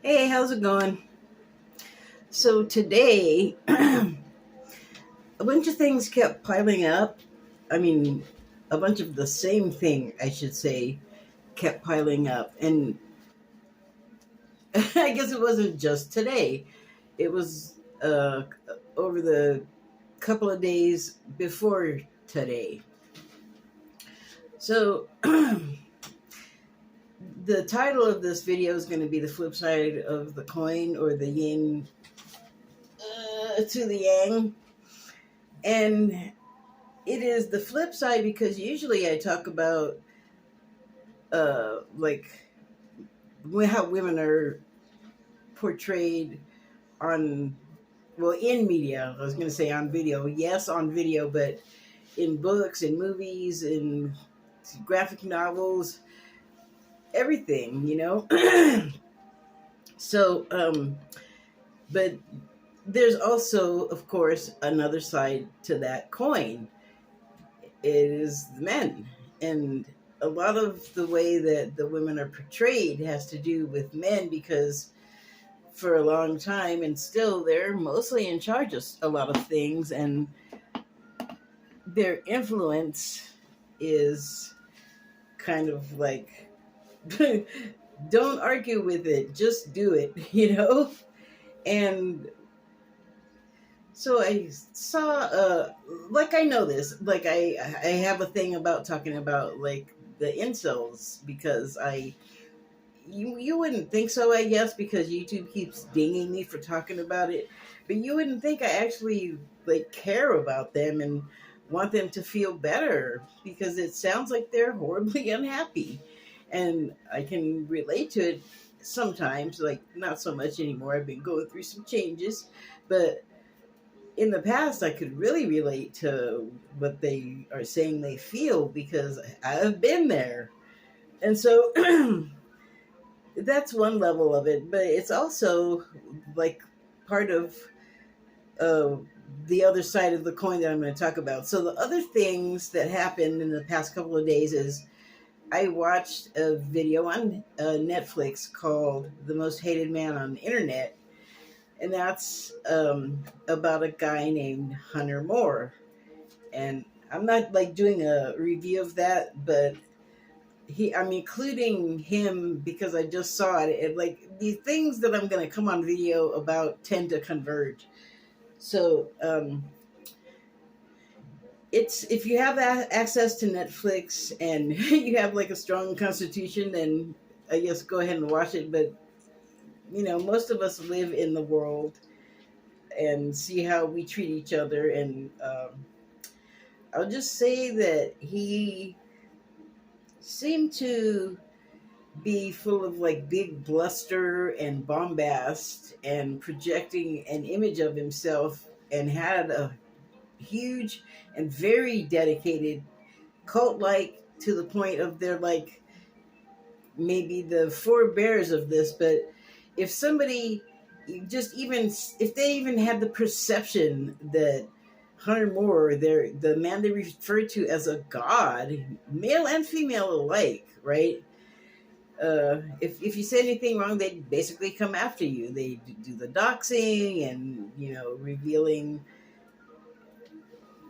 Hey, how's it going? So today, a bunch of things kept piling up. I mean, a bunch of the same thing, I should say, kept piling up. And I guess it wasn't just today, it was over the couple of days before today. So, the title of this video is going to be the flip side of the coin, or the yin to the yang. And it is the flip side because usually I talk about like how women are portrayed on, well, in media. I was going to say on video. Yes, on video, but in books, in movies, in graphic novels, everything, So, but there's also, of course, another side to that coin. It is the men. And a lot of the way that the women are portrayed has to do with men because for a long time and still they're mostly in charge of a lot of things, and their influence is kind of like don't argue with it, just do it, And so I saw, like, I know this, like I have a thing about talking about like the incels because you wouldn't think so, I guess, because YouTube keeps dinging me for talking about it, but you wouldn't think I actually like care about them and want them to feel better because it sounds like they're horribly unhappy, and I can relate to it sometimes, like not so much anymore. I've been going through some changes, but in the past, I could really relate to what they are saying they feel because I've been there. And so that's one level of it, but it's also like part of uh, the other side of the coin that I'm going to talk about. So, the other things that happened in the past couple of days is I watched a video on Netflix called The Most Hated Man on the Internet, and that's about a guy named Hunter Moore. And I'm not like doing a review of that, but I'm including him because I just saw it. Like the things that I'm going to come on video about tend to converge. So it's if you have access to Netflix and you have like a strong constitution, then I guess go ahead and watch it. But most of us live in the world and see how we treat each other, and I'll just say that he seemed to be full of like big bluster and bombast and projecting an image of himself, and had a huge and very dedicated cult, like to the point of they're like maybe the forebears of this. But if somebody just even if they even had the perception that Hunter Moore, the man they refer to as a god, male and female alike, right? If you say anything wrong, they basically come after you. They do the doxing and revealing.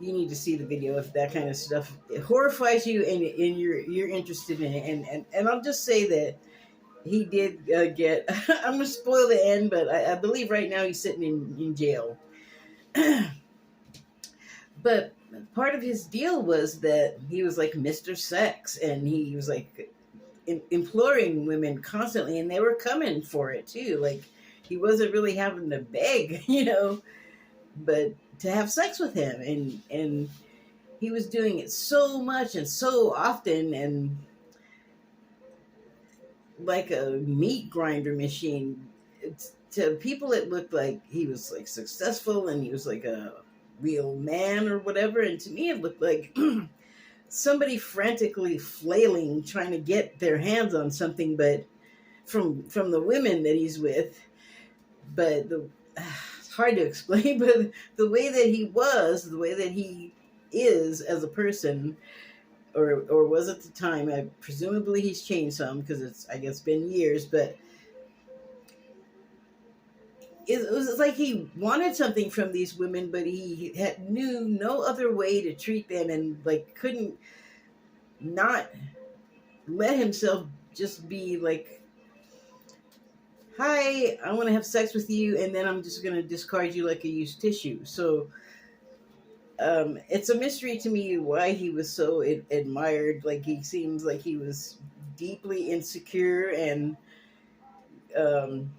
You need to see the video if that kind of stuff it horrifies you, and you're interested in it. And I'll just say that he did get. I'm gonna spoil the end, but I believe right now he's sitting in jail. But part of his deal was that he was like Mr. Sex, and he was like imploring women constantly, and they were coming for it too. Like he wasn't really having to beg, but to have sex with him, and he was doing it so much and so often, and like a meat grinder machine. To people, it looked like he was like successful and he was like a real man or whatever, and to me, it looked like somebody frantically flailing trying to get their hands on something, but from the women that he's with. But it's hard to explain, but the way that he is as a person, or was at the time, presumably he's changed some because it's, I guess, been years, but it was like he wanted something from these women, but he knew no other way to treat them, and like couldn't not let himself just be like, hi, I want to have sex with you, and then I'm just going to discard you like a used tissue. So it's a mystery to me why he was so admired. Like, he seems like he was deeply insecure, and um,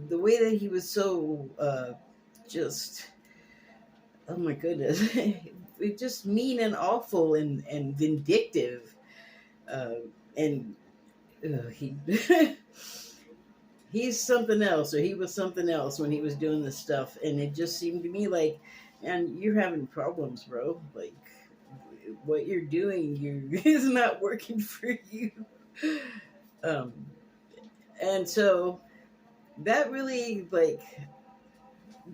the way that he was so just, oh my goodness, just mean and awful and vindictive. Uh, and he he's something else, or he was something else when he was doing this stuff, and it just seemed to me like, and you're having problems, bro. Like, what you're doing, you is not working for you. Um, and so that really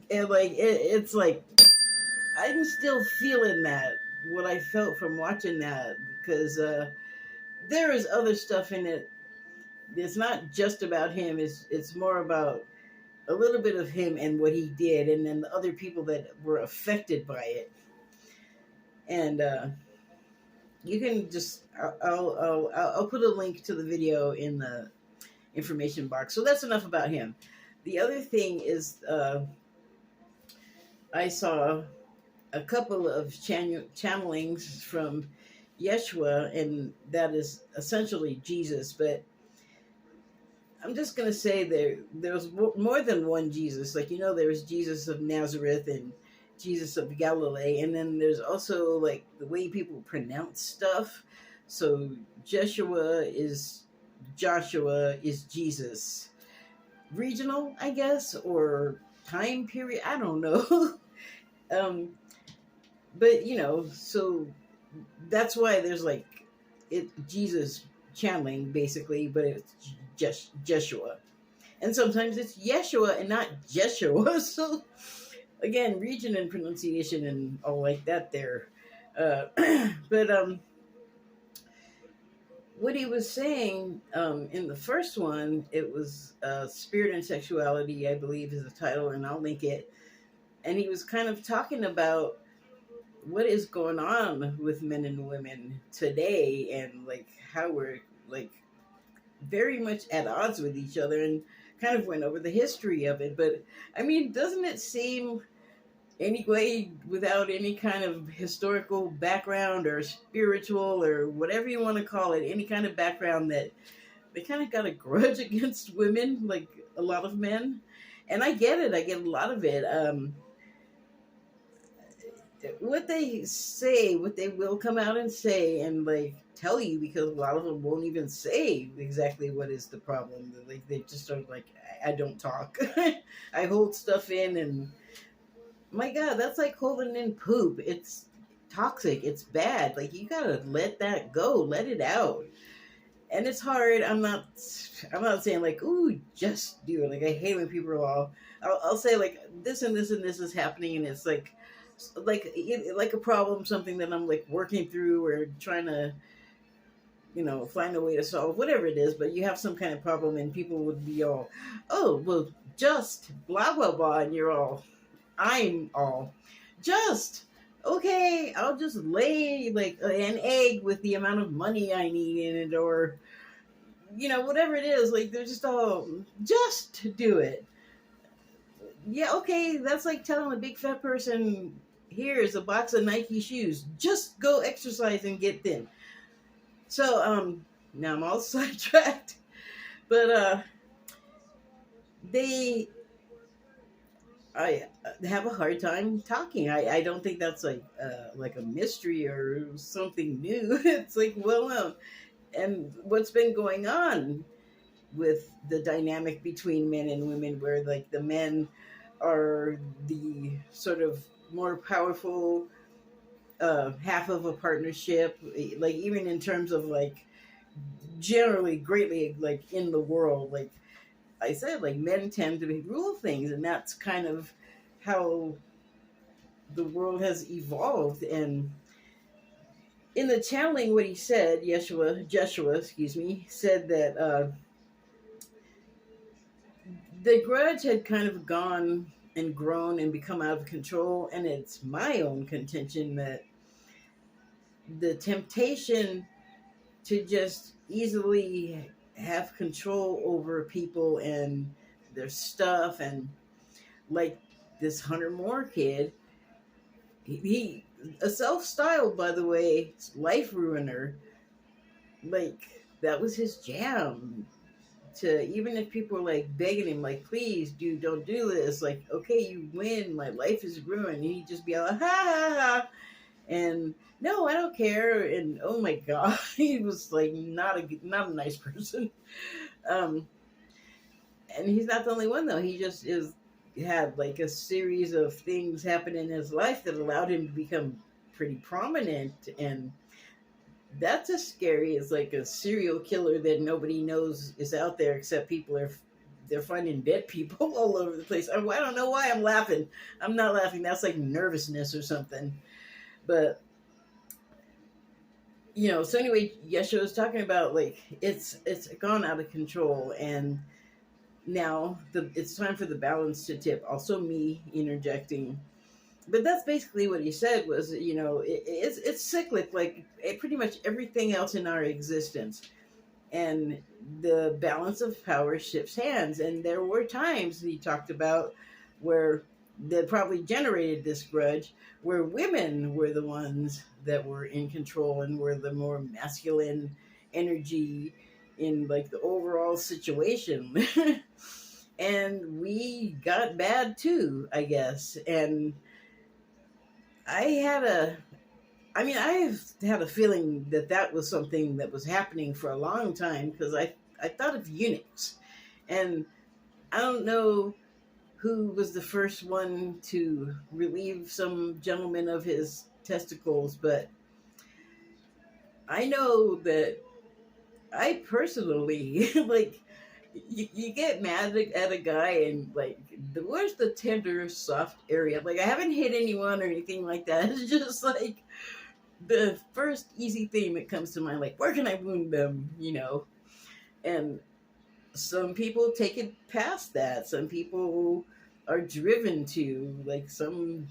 it's like I'm still feeling that, what I felt from watching that, because there is other stuff in it. It's not just about him. It's more about a little bit of him and what he did, and then the other people that were affected by it. And you can just I'll put a link to the video in the information box. So that's enough about him. The other thing is, I saw a couple of channelings from Yeshua, and that is essentially Jesus. But I'm just gonna say there's more than one Jesus. Like, there's Jesus of Nazareth and Jesus of Galilee, and then there's also like the way people pronounce stuff. So Joshua is Jesus. Regional, I guess, or time period. I don't know. um, but so that's why there's like Jesus channeling basically, but it's just Jeshua. And sometimes it's Yeshua and not Jeshua. So again, region and pronunciation and all like that there. But what he was saying in the first one, it was Spirit and Sexuality, I believe is the title, and I'll link it. And he was kind of talking about what is going on with men and women today, and like how we're like very much at odds with each other, and kind of went over the history of it. But I mean, doesn't it seem anyway, without any kind of historical background or spiritual or whatever you want to call it, any kind of background, that they kind of got a grudge against women, like a lot of men? And I get it. I get a lot of it. What they say, what they will come out and say and like tell you, because a lot of them won't even say exactly what is the problem. Like, they just are like, I don't talk. I hold stuff in, and my God, that's like holding in poop. It's toxic. It's bad. Like, you gotta let that go. Let it out. And it's hard. I'm not saying like, ooh, just do it. Like, I hate when people are all, I'll say like this and this and this is happening, and it's like a problem, something that I'm like working through or trying to, find a way to solve, whatever it is. But you have some kind of problem, and people would be all, oh, well, just blah blah blah, and I'm all just okay. I'll just lay like an egg with the amount of money I need in it, or whatever it is. Like, they're just all just do it. Yeah, okay, that's like telling a big fat person, here's a box of Nike shoes, just go exercise and get thin. So now I'm all sidetracked. But I have a hard time talking. I don't think that's like a mystery or something new. It's like well known. And what's been going on with the dynamic between men and women, where like the men are the sort of more powerful half of a partnership, like even in terms of like generally greatly like in the world, like I said, like men tend to rule things, and that's kind of how the world has evolved. And in the channeling, what he said, Joshua, excuse me, said that the grudge had kind of gone and grown and become out of control, and it's my own contention that the temptation to just easily have control over people and their stuff, and like this Hunter Moore kid, he a self-styled, by the way, life ruiner. Like that was his jam. To even if people were like begging him, like, please, dude, don't do this. Like, okay, you win, my life is ruined. And he'd just be like, ha ha ha, and no, I don't care. And oh my god, he was like not a nice person. Um, and he's not the only one though. He just is had like a series of things happen in his life that allowed him to become pretty prominent, and that's as scary as like a serial killer that nobody knows is out there except people are they're finding dead people all over the place. I don't know why I'm laughing. I'm not laughing. That's like nervousness or something. But so anyway, Yeshua was talking about like it's gone out of control, and now it's time for the balance to tip. Also, me interjecting, but that's basically what he said was, it's cyclic, like pretty much everything else in our existence, and the balance of power shifts hands. And there were times he talked about where that probably generated this grudge, where women were the ones that were in control and were the more masculine energy in like the overall situation. And we got bad too, I guess. And I've had a feeling that was something that was happening for a long time, because I thought of eunuchs, and I don't know who was the first one to relieve some gentleman of his testicles, but I know that I personally like you get mad at a guy and like where's the tender soft area. Like I haven't hit anyone or anything like that. It's just like the first easy thing that comes to mind, like where can I wound them, and some people take it past that. Some people are driven to, like, some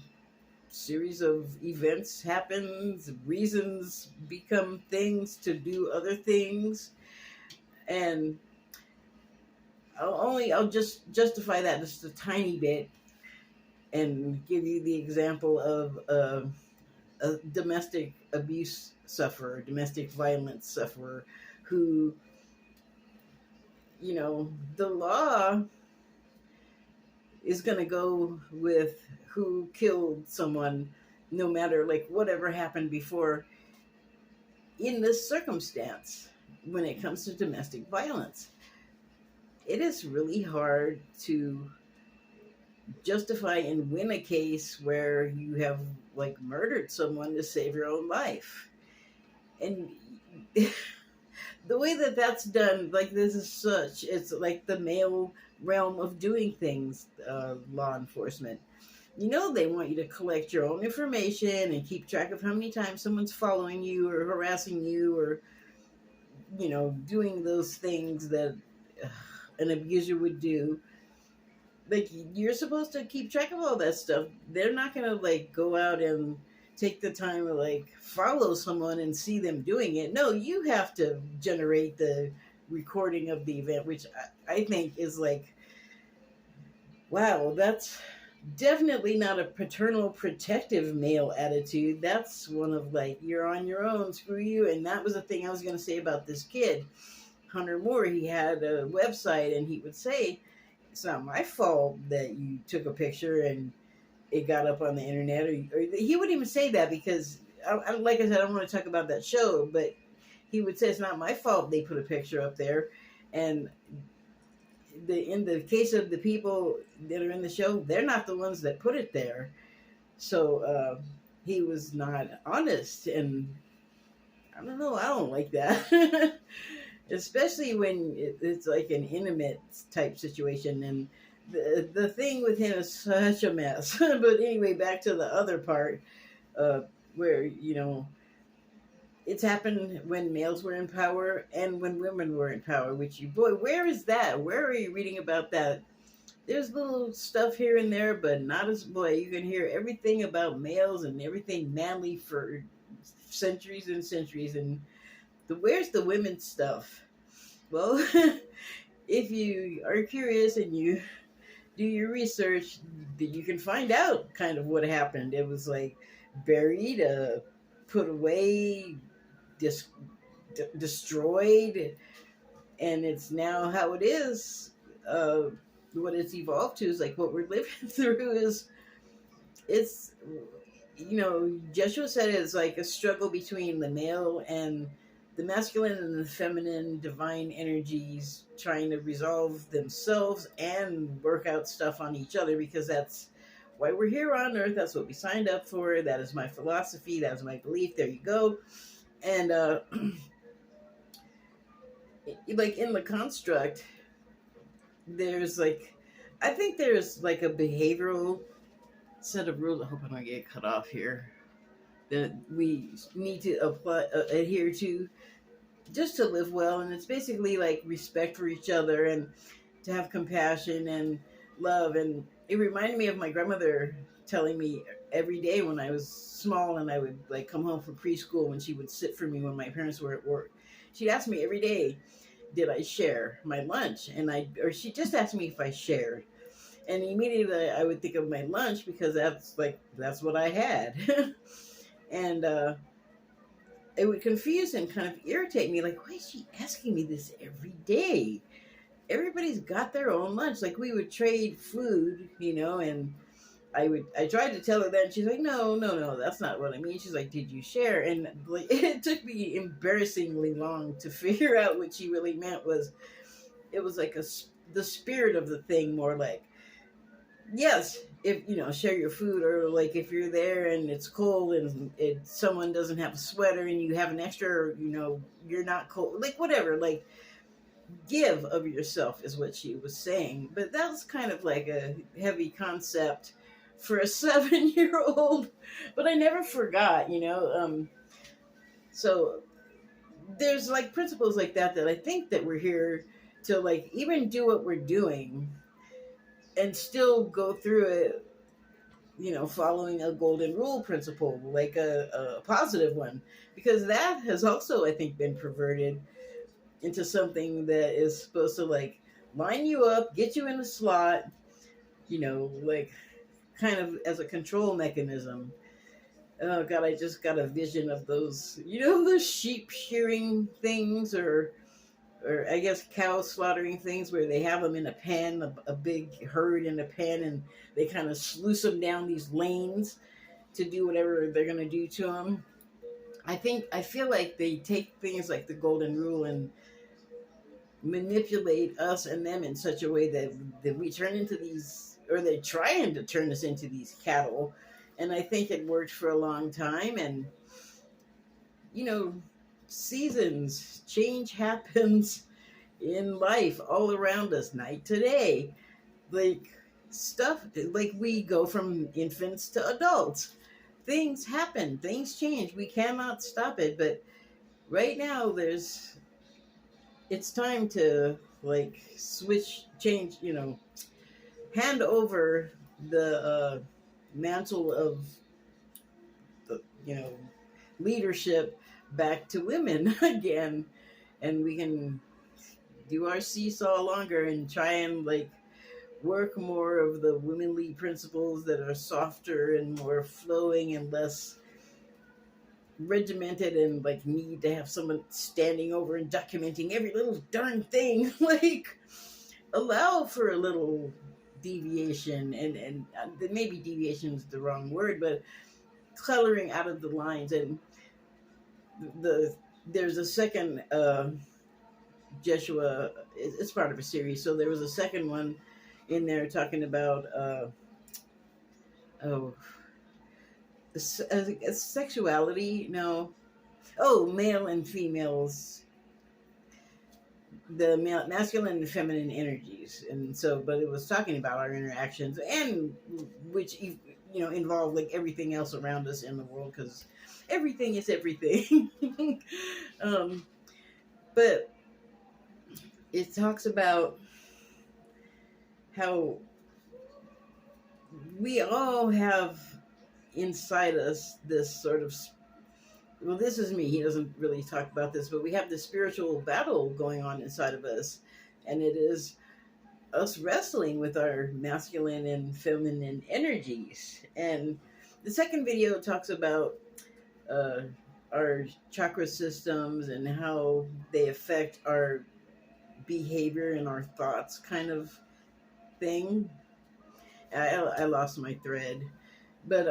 series of events happens, reasons become things to do other things, and I'll just justify that just a tiny bit and give you the example of a domestic abuse sufferer, domestic violence sufferer, who, the law is going to go with who killed someone, no matter like whatever happened before in this circumstance. When it comes to domestic violence, it is really hard to justify and win a case where you have like murdered someone to save your own life. And the way that that's done, like it's like the male realm of doing things, law enforcement. They want you to collect your own information and keep track of how many times someone's following you or harassing you or, doing those things that an abuser would do. Like, you're supposed to keep track of all that stuff. They're not going to, like, go out and take the time to, like, follow someone and see them doing it. No, you have to generate the recording of the event, which I think is, like, wow, that's definitely not a paternal, protective male attitude. That's one of, like, you're on your own, screw you. And that was the thing I was going to say about this kid, Hunter Moore. He had a website, and he would say, it's not my fault that you took a picture and it got up on the internet. Or he wouldn't even say that, because, like I said, I don't want to talk about that show, but he would say it's not my fault they put a picture up there. And in the case of the people that are in the show, they're not the ones that put it there. So he was not honest, and I don't know, I don't like that. Especially when it's like an intimate type situation, and the thing with him is such a mess. But anyway, back to the other part, where it's happened when males were in power and when women were in power. Which, boy, where is that? Where are you reading about that? there's little stuff here and there, but not as boy. You can hear everything about males and everything manly for centuries and centuries. And where's the women's stuff? Well, if you are curious and you do your research, you can find out kind of what happened. It was like buried, put away, dis- destroyed, and it's now how it is. What it's evolved to is like what we're living through is it's Joshua said it's like a struggle between the male and the masculine and the feminine divine energies trying to resolve themselves and work out stuff on each other, because that's why we're here on earth. That's what we signed up for. That is my philosophy. That is my belief. There you go. And like in the construct, there's like, I think there's like a behavioral set of rules. I hope I'm not get cut off here. That we need to apply, adhere to, just to live well, and it's basically like respect for each other and to have compassion and love. And it reminded me of my grandmother telling me every day when I was small and I would like come home from preschool, when she would sit for me when my parents were at work. She'd ask me every day, did I share my lunch? Or she just asked me if I shared. And immediately I would think of my lunch, because that's what I had. And it would confuse and kind of irritate me. Like, why is she asking me this every day? Everybody's got their own lunch. Like, we would trade food, and I tried to tell her that, and she's like, no, that's not what I mean. She's like, did you share? And like, it took me embarrassingly long to figure out what she really meant. It was like the spirit of the thing, more like, yes, if share your food, or like if you're there and it's cold and someone doesn't have a sweater and you have an extra, or, you're not cold, like whatever, like give of yourself is what she was saying. But that was kind of like a heavy concept for a 7-year-old, but I never forgot. So there's like principles like that I think that we're here to like even do what we're doing and still go through it, following a golden rule principle, like a positive one, because that has also, I think, been perverted into something that is supposed to like line you up, get you in a slot, like kind of as a control mechanism. Oh God, I just got a vision of those, those sheep shearing things, or I guess cow slaughtering things, where they have them in a pen, a big herd in a pen, and they kind of sluice them down these lanes to do whatever they're going to do to them. I feel like they take things like the golden rule and manipulate us and them in such a way that we turn into these, or they're trying to turn us into these cattle. And I think it worked for a long time. And, seasons, change happens in life all around us, night to day. Like stuff, like we go from infants to adults. Things happen, things change. We cannot stop it. But right now, it's time to like switch, change, hand over the mantle of the, leadership back to women again. And we can do our seesaw longer and try and like work more of the womanly principles that are softer and more flowing and less regimented, and like need to have someone standing over and documenting every little darn thing. Like allow for a little deviation, and maybe deviation is the wrong word, but coloring out of the lines. And there's a second Jeshua, it's part of a series, so there was a second one in there talking about sexuality. No, male and females, the masculine and feminine energies. And so, but it was talking about our interactions, and which involve like everything else around us in the world, because everything is everything. But it talks about how we all have inside us this sort of, well, this is me. He doesn't really talk about this, but we have this spiritual battle going on inside of us, and it is us wrestling with our masculine and feminine energies. And the second video talks about uh, our chakra systems and how they affect our behavior and our thoughts, kind of thing. I lost my thread, but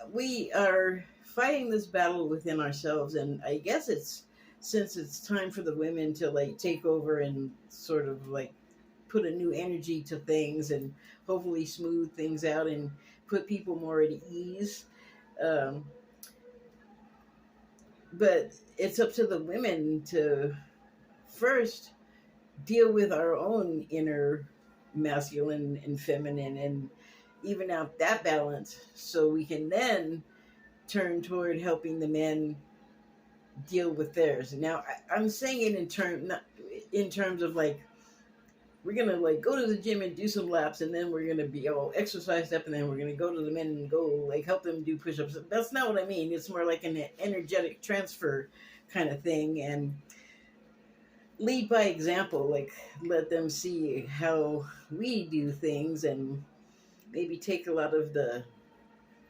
we are fighting this battle within ourselves, and I guess it's, since it's time for the women to like take over and sort of like put a new energy to things and hopefully smooth things out and put people more at ease. Um, but it's up to the women to first deal with our own inner masculine and feminine and even out that balance, so we can then turn toward helping the men deal with theirs. Now, I'm saying it not in terms of like we're gonna like go to the gym and do some laps, and then we're gonna be all exercised up, and then we're gonna go to the men and go like help them do push-ups. That's not what I mean. It's more like an energetic transfer kind of thing, and lead by example. Like let them see how we do things, and maybe take a lot of the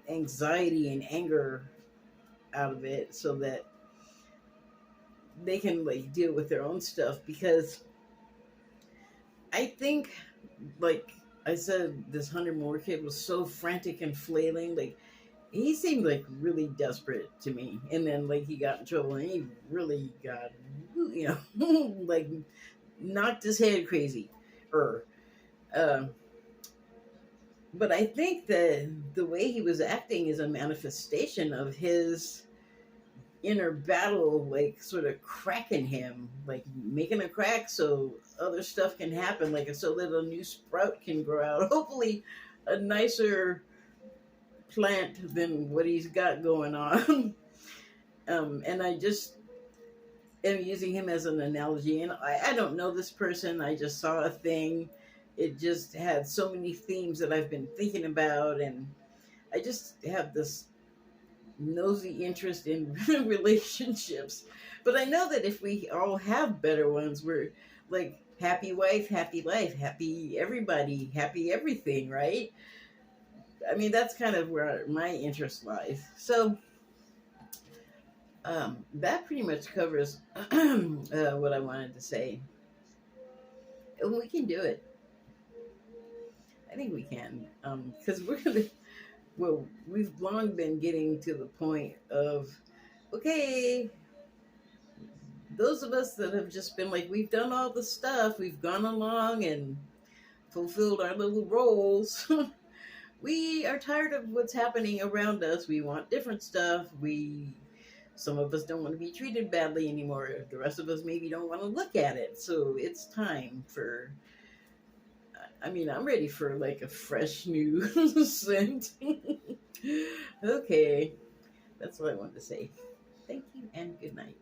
anxiety and anger out of it, so that they can like deal with their own stuff. Because I think, like I said, this Hunter Moore kid was so frantic and flailing. Like he seemed like really desperate to me, and then like he got in trouble, and he really got, like knocked his head crazy. Um, but I think that the way he was acting is a manifestation of his inner battle, like sort of cracking him, like making a crack so other stuff can happen, like so that a new sprout can grow out. Hopefully, a nicer plant than what he's got going on. And I just am using him as an analogy. And I don't know this person. I just saw a thing. It just had so many themes that I've been thinking about, and I just have this nosy interest in relationships. But I know that if we all have better ones, we're like happy wife, happy life, happy everybody, happy everything, right? I mean, that's kind of where my interest lies. So that pretty much covers what I wanted to say. And we can do it. I think we can. Because we're going to, well, we've long been getting to the point of, okay, those of us that have just been like, we've done all the stuff, we've gone along and fulfilled our little roles. We are tired of what's happening around us. We want different stuff. Some of us don't want to be treated badly anymore. The rest of us maybe don't want to look at it. So it's time for, I mean, I'm ready for like a fresh new scent. Okay. That's what I wanted to say. Thank you and good night.